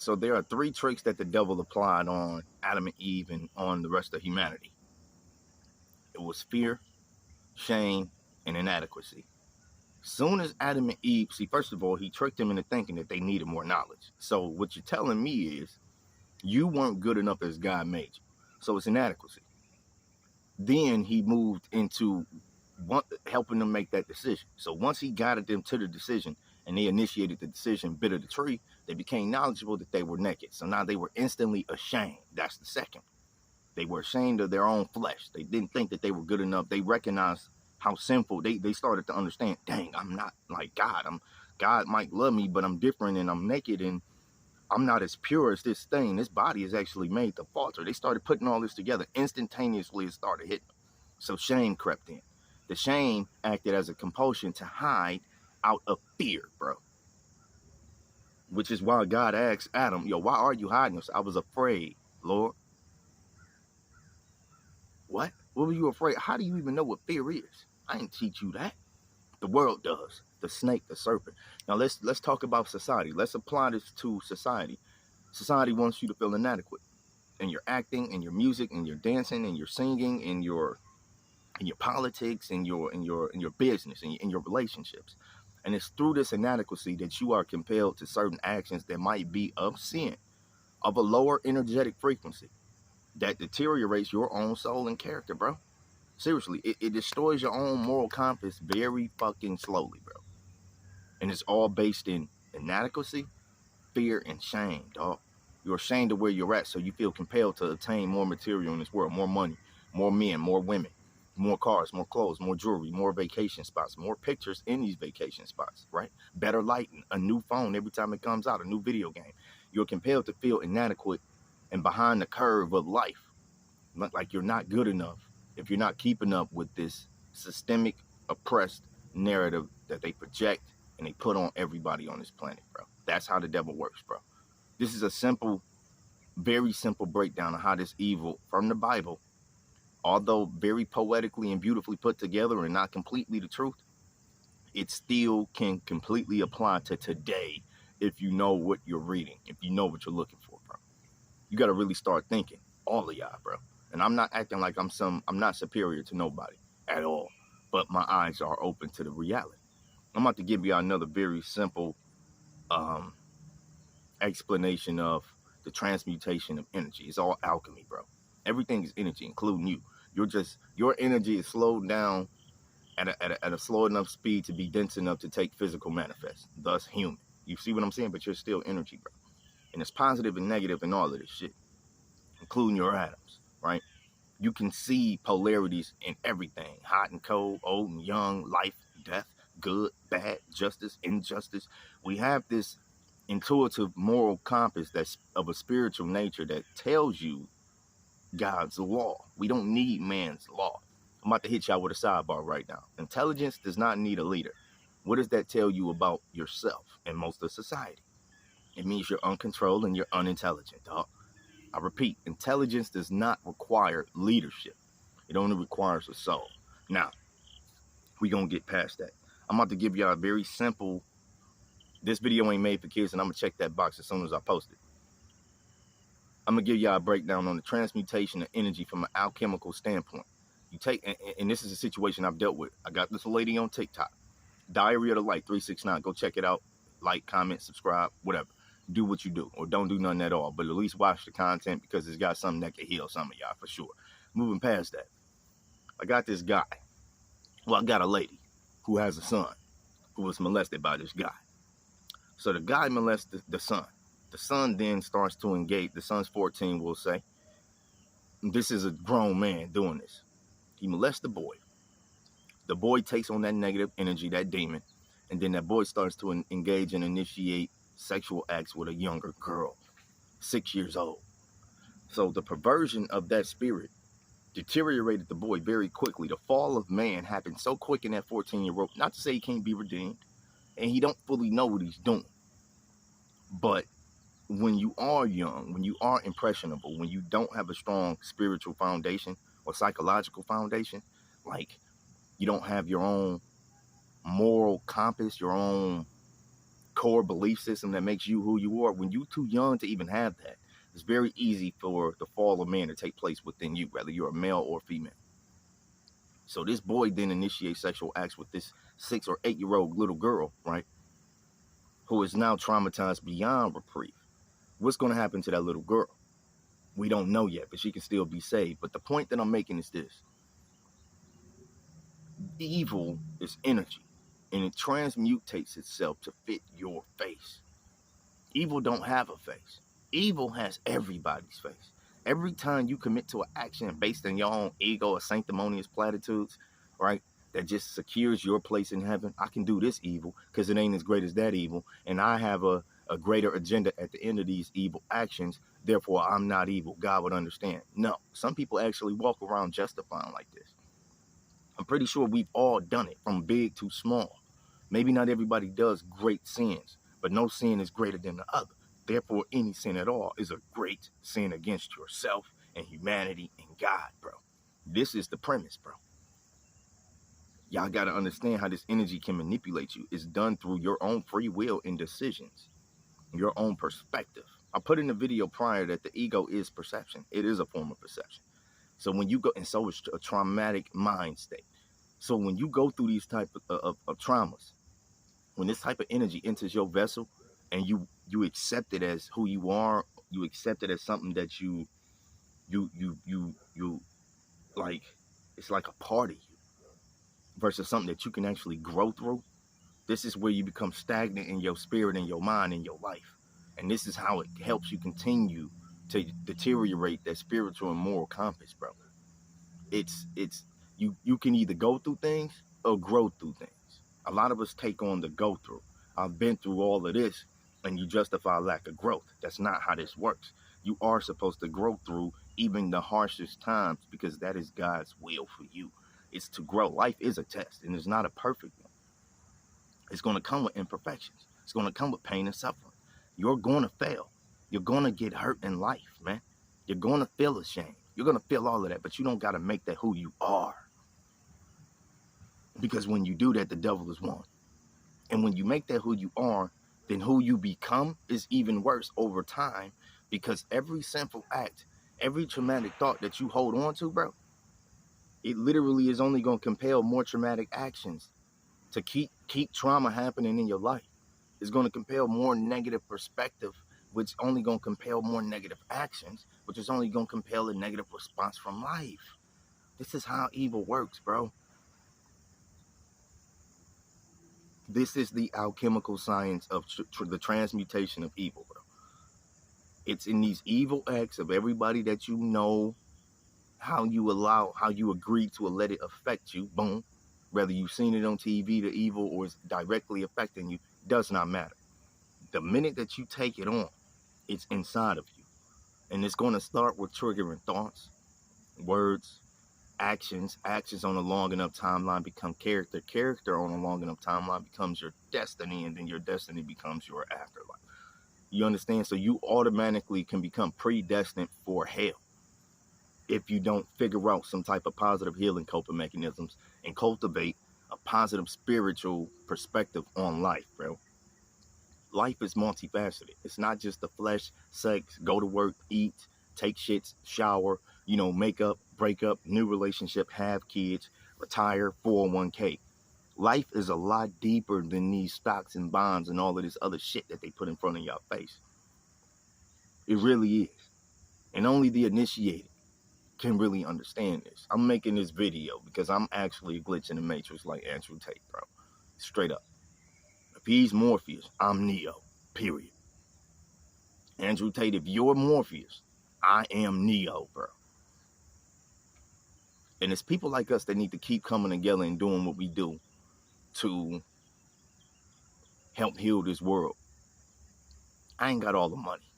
So there are three tricks that the devil applied on Adam and Eve and on the rest of humanity. It was fear, shame, and inadequacy. Soon as Adam and Eve, see, first of all, he tricked them into thinking that they needed more knowledge. So what you're telling me is you weren't good enough as God made you. So it's inadequacy. Then he moved into helping them make that decision. So once he guided them to the decision and they initiated the decision, bit of the tree, they became knowledgeable that they were naked. So now they were instantly ashamed. That's the second. They were ashamed of their own flesh. They didn't think that they were good enough. They recognized how sinful. They started to understand, dang, I'm not like God. God might love me, but I'm different and I'm naked and I'm not as pure as this thing. This body is actually made to falter. They started putting all this together. Instantaneously, it started hitting them. So shame crept in. The shame acted as a compulsion to hide out of fear, bro. Which is why God asked Adam, yo, why are you hiding us? I was afraid, Lord. What? What were you afraid? How do you even know what fear is? I didn't teach you that. The world does. The snake, the serpent. Now let's talk about society. Let's apply this to society. Society wants you to feel inadequate in your acting, in your music, in your dancing, in your singing, in your politics, in your business, in your relationships. And it's through this inadequacy that you are compelled to certain actions that might be of sin, of a lower energetic frequency that deteriorates your own soul and character, bro. Seriously, it destroys your own moral compass very fucking slowly, bro. And it's all based in inadequacy, fear, and shame, dog. You're ashamed of where you're at, so you feel compelled to attain more material in this world, more money, more men, more women, more cars, more clothes, more jewelry, more vacation spots, more pictures in these vacation spots, right? Better lighting, a new phone every time it comes out, a new video game. You're compelled to feel inadequate and behind the curve of life, like you're not good enough if you're not keeping up with this systemic, oppressed narrative that they project and they put on everybody on this planet, bro. That's how the devil works, bro. This is a simple, very simple breakdown of how this evil from the Bible, although very poetically and beautifully put together and not completely the truth, it still can completely apply to today if you know what you're reading, if you know what you're looking for, bro. You got to really start thinking, all of y'all, bro. And I'm not acting like I'm not superior to nobody at all, but my eyes are open to the reality. I'm about to give you another very simple explanation of the transmutation of energy. It's all alchemy, bro. Everything is energy, including you. Your energy is slowed down at a slow enough speed to be dense enough to take physical manifest, thus human. You see what I'm saying? But you're still energy, bro. And it's positive and negative in all of this shit, including your atoms, right? You can see polarities in everything. Hot and cold, old and young, life, death, good, bad, justice, injustice. We have this intuitive moral compass that's of a spiritual nature that tells you God's law. We don't need man's law. I'm about to hit y'all with a sidebar right now. Intelligence does not need a leader. What does that tell you about yourself and most of society? It means you're uncontrolled and you're unintelligent, dog. I repeat, intelligence does not require leadership. It only requires a soul. Now, we're going to get past that. I'm about to give y'all a very simple, this video ain't made for kids, and I'm going to check that box as soon as I post it. I'm going to give y'all a breakdown on the transmutation of energy from an alchemical standpoint. You take, and this is a situation I've dealt with. I got this lady on TikTok, dairyofthelight369. Go check it out. Like, comment, subscribe, whatever. Do what you do, or don't do nothing at all, but at least watch the content because it's got something that can heal some of y'all for sure. Moving past that, I got this guy. Well, I got a lady who has a son who was molested by this guy. So the guy molests the son. The son then starts to engage. The son's 14, we'll say. This is a grown man doing this. He molests the boy. The boy takes on that negative energy, that demon, and then that boy starts to engage and initiate sexual acts with a younger girl, 6 years old. So the perversion of that spirit deteriorated the boy very quickly. The fall of man happened so quick in that 14-year-old, not to say he can't be redeemed, and he don't fully know what he's doing. But when you are young, when you are impressionable, when you don't have a strong spiritual foundation or psychological foundation, like you don't have your own moral compass, your own core belief system that makes you who you are, when you're too young to even have that, it's very easy for the fall of man to take place within you, whether you're a male or female. So this boy then initiates sexual acts with this 6 or 8-year-old little girl, right, who is now traumatized beyond reprieve. What's going to happen to that little girl? We don't know yet, but she can still be saved. But the point that I'm making is this. Evil is energy, and it transmutates itself to fit your face. Evil don't have a face. Evil has everybody's face. Every time you commit to an action based on your own ego or sanctimonious platitudes, right, that just secures your place in heaven, I can do this evil because it ain't as great as that evil, and I have a greater agenda at the end of these evil actions, therefore I'm not evil. God would understand. No, some people actually walk around justifying like this. I'm pretty sure we've all done it, from big to small. Maybe not everybody does great sins, but no sin is greater than the other. Therefore, any sin at all is a great sin against yourself and humanity and God, bro. This is the premise, bro. Y'all got to understand how this energy can manipulate you. It's done through your own free will and decisions, your own perspective. I put in the video prior that the ego is perception. It is a form of perception. So when you go, and so is a traumatic mind state. So when you go through these type of traumas, when this type of energy enters your vessel and you accept it as who you are, you accept it as something that you like, it's like a part of you versus something that you can actually grow through. This is where you become stagnant in your spirit and your mind and your life. And this is how it helps you continue to deteriorate that spiritual and moral compass, bro. It's you can either go through things or grow through things. A lot of us take on the go through. I've been through all of this, and you justify lack of growth. That's not how this works. You are supposed to grow through even the harshest times, because that is God's will for you. It's to grow. Life is a test, and it's not a perfect one. It's going to come with imperfections. It's going to come with pain and suffering. You're going to fail. You're going to get hurt in life, man. You're going to feel ashamed. You're going to feel all of that, but you don't got to make that who you are. Because when you do that, the devil is won. And when you make that who you are, then who you become is even worse over time, because every sinful act, every traumatic thought that you hold on to, bro, it literally is only going to compel more traumatic actions to keep trauma happening in your life. It's going to compel more negative perspective, which is only going to compel more negative actions, which is only going to compel a negative response from life. This is how evil works, bro. This is the alchemical science of the transmutation of evil, bro. It's in these evil acts of everybody that you know, how you agree to let it affect you, boom. Whether you've seen it on TV, the evil, or it's directly affecting you, does not matter. The minute that you take it on, it's inside of you. And it's going to start with triggering thoughts, words, actions. Actions on a long enough timeline become character. Character on a long enough timeline becomes your destiny, and then your destiny becomes your afterlife. You understand? So you automatically can become predestined for hell if you don't figure out some type of positive healing coping mechanisms and cultivate a positive spiritual perspective on life, bro. Life is multifaceted. It's not just the flesh, sex, go to work, eat, take shits, shower, make up, break up, new relationship, have kids, retire, 401k. Life is a lot deeper than these stocks and bonds and all of this other shit that they put in front of your face. It really is. And only the initiated can really understand this. I'm making this video because I'm actually a glitch in the matrix like Andrew Tate, bro. Straight up. If he's Morpheus, I'm Neo. Period. Andrew Tate, if you're Morpheus, I am Neo, bro. And it's people like us that need to keep coming together and doing what we do to help heal this world. I ain't got all the money.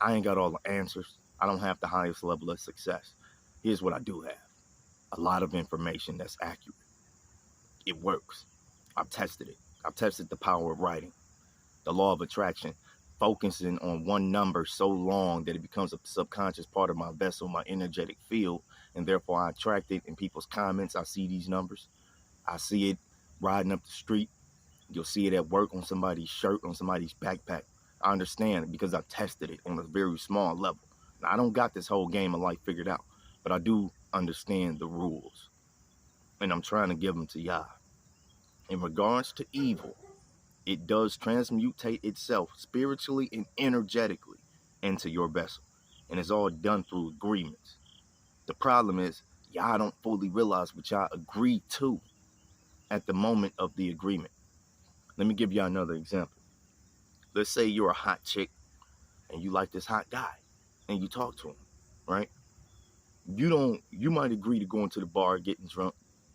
I ain't got all the answers. I don't have the highest level of success. Here's what I do have. A lot of information that's accurate. It works. I've tested it. I've tested the power of writing, the law of attraction, focusing on one number so long that it becomes a subconscious part of my vessel, my energetic field, and therefore I attract it in people's comments. I see these numbers. I see it riding up the street. You'll see it at work, on somebody's shirt, on somebody's backpack. I understand it because I've tested it on a very small level. Now, I don't got this whole game of life figured out, but I do understand the rules, and I'm trying to give them to y'all. In regards to evil, it does transmutate itself spiritually and energetically into your vessel, and it's all done through agreements. The problem is, y'all don't fully realize what y'all agree to at the moment of the agreement. Let me give y'all another example. Let's say you're a hot chick and you like this hot guy and you talk to him, right? You might agree to going to the bar, getting drunk,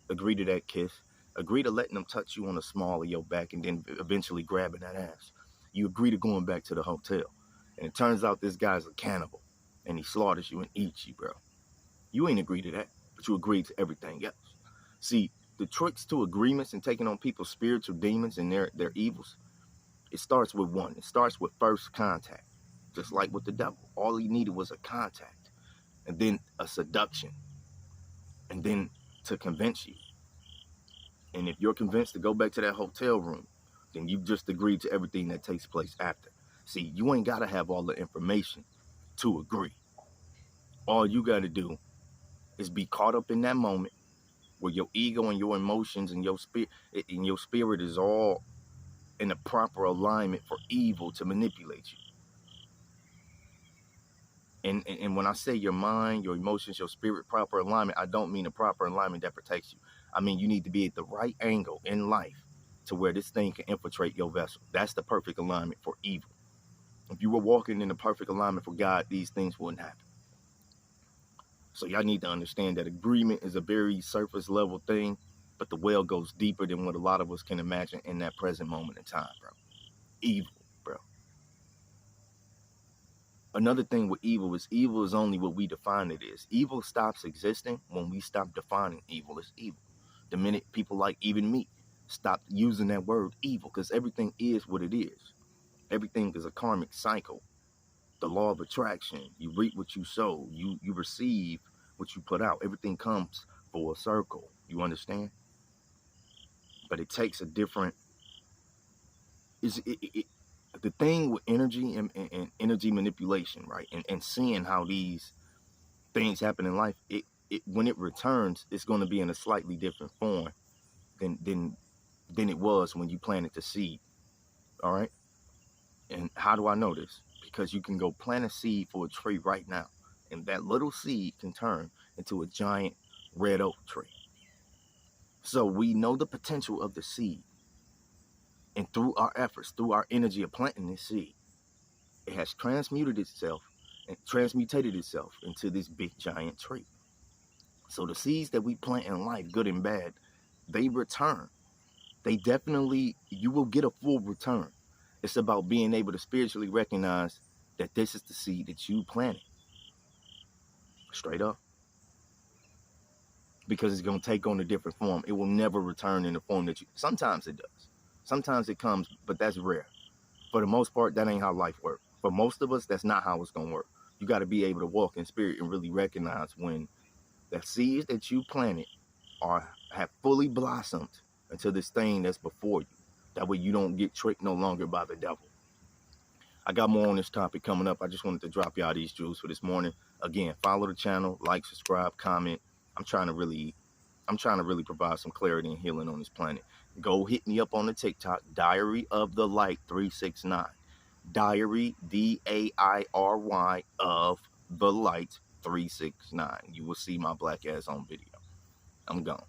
agree to that kiss, agree to letting them touch you on the small of your back and then eventually grabbing that ass. You agree to going back to the hotel. And it turns out this guy's a cannibal and he slaughters you and eats you, bro. You ain't agreed to that, but you agreed to everything else. See, the tricks to agreements and taking on people's spiritual demons and their evils, it starts with one. It starts with first contact. Just like with the devil. All he needed was a contact. And then a seduction. And then to convince you. And if you're convinced to go back to that hotel room, then you've just agreed to everything that takes place after. See, you ain't got to have all the information to agree. All you got to do is be caught up in that moment where your ego and your emotions and your spirit is all in the proper alignment for evil to manipulate you. And when I say your mind, your emotions, your spirit, proper alignment, I don't mean a proper alignment that protects you. I mean, you need to be at the right angle in life to where this thing can infiltrate your vessel. That's the perfect alignment for evil. If you were walking in the perfect alignment for God, these things wouldn't happen. So y'all need to understand that agreement is a very surface level thing, but the well goes deeper than what a lot of us can imagine in that present moment in time, bro. Evil, bro. Another thing with evil is only what we define it is. Evil stops existing when we stop defining evil as evil. The minute people like even me stop using that word evil, because everything is what it is. Everything is a karmic cycle. The law of attraction. You reap what you sow. You receive what you put out. Everything comes full circle. You understand? But it takes a different... the thing with energy and energy manipulation, right? And seeing how these things happen in life, when it returns, it's going to be in a slightly different form than it was when you planted the seed. All right? And how do I know this? Because you can go plant a seed for a tree right now, and that little seed can turn into a giant red oak tree. So we know the potential of the seed. And through our efforts, through our energy of planting this seed, it has transmutated itself into this big giant tree. So the seeds that we plant in life, good and bad, they return. You will get a full return. It's about being able to spiritually recognize that this is the seed that you planted. Straight up. Because it's going to take on a different form. It will never return in the form that you... Sometimes it does. Sometimes it comes, but that's rare. For the most part, that ain't how life works. For most of us, that's not how it's going to work. You got to be able to walk in spirit and really recognize when the seeds that you planted have fully blossomed into this thing that's before you. That way you don't get tricked no longer by the devil. I got more on this topic coming up. I just wanted to drop y'all these jewels for this morning. Again, follow the channel, like, subscribe, comment. I'm trying to really provide some clarity and healing on this planet. Go hit me up on the TikTok, Diary of the Light 369. Diary, D-A-I-R-Y of the Light 369. You will see my black ass on video. I'm gone.